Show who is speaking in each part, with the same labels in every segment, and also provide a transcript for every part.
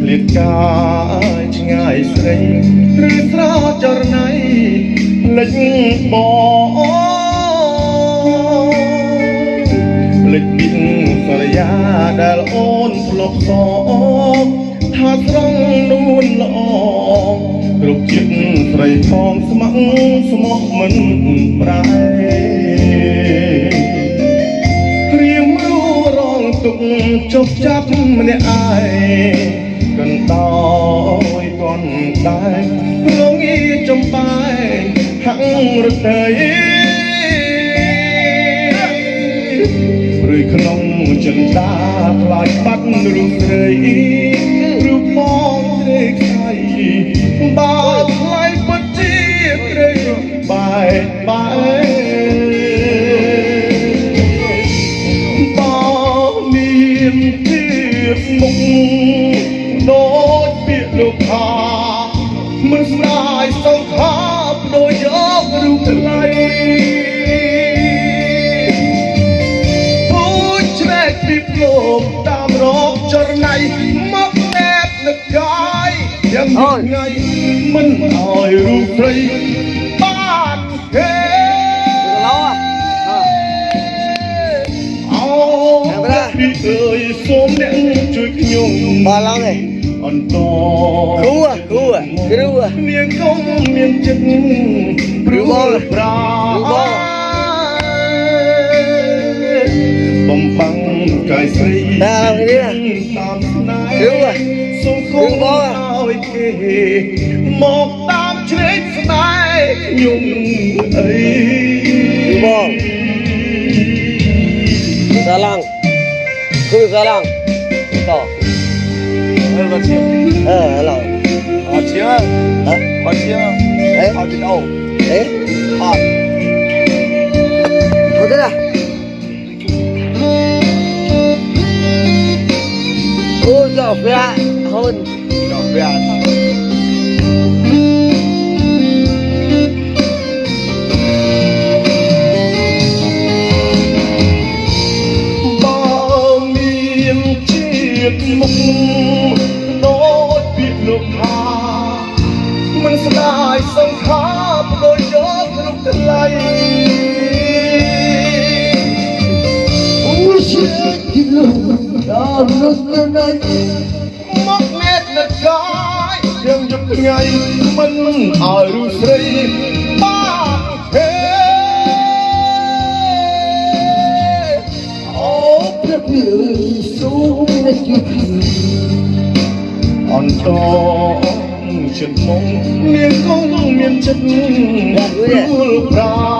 Speaker 1: เลียดกายง่ายស្រីឬស្រចរណៃលិចបងលិចពីសរយាដែលអូនធ្លាប់សថាត្រង់នួនល្អគ្រប់ចិត្តស្រីផងស្ម័គ្រស្មោះមិនប្រែរៀងរួរងទុកជប់ចាប់ម្នាក់ឯងកណ្ដោយកនដែរលងីចំបាយហាក់រត់ឬក្នុងចិន្តាខ្លាចបាត់រូបស្រីរូបបងត្រេកស្អីបាត់ថ្លៃពិតជាត្រេកបែបងមានទៀតមុខដូចពាក្យលោកថាមិនស្ដាយសង្ខាបដូចយករូបថ្លៃពីភ្លោមតាមរកចរណៃមកណែបនឹកកាយយ៉ាងថ្ងៃមិនឲ្យរូបស្រីបានទេអូពីអើយសូមអ្នកជួយខ្ញុំបានឡើងទេអន្តគ្រូនាងកុំមានចិត្តព្រោះប្រាបំបាំងកាយស្រីតាមស្នេហ៍សូមគុំឲ្យគេមកតាមជ្រែកស្នេហ៍ខ្ញុំអីបងសាឡងគឺសាឡងតបាត់ឈៀងឡងអត់ឈៀងអត់ឈៀងអត់ទីអូអត់ទៅណាDọc ra hơn dọc ra bao miền chiết mục đôi biệt lục hà mình sẽ lại sông khắp đôi gió lúc thân lay ôi chết kịp lục đó lúc thân lay mất nét nét gái riêng giúp ngày mình ở ru sấy ba thế ô biết người xuống nét chút on cho chân mong miền không miền chân buồn ra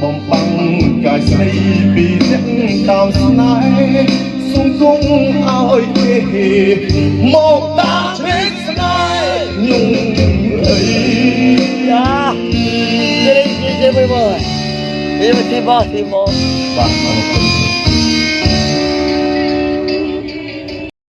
Speaker 1: bom băng cài xây bị những đau snai xung cung áo kề một ta chết snai nhung ấy ya đi chơi với bơi đi mà chơi bơi thì mò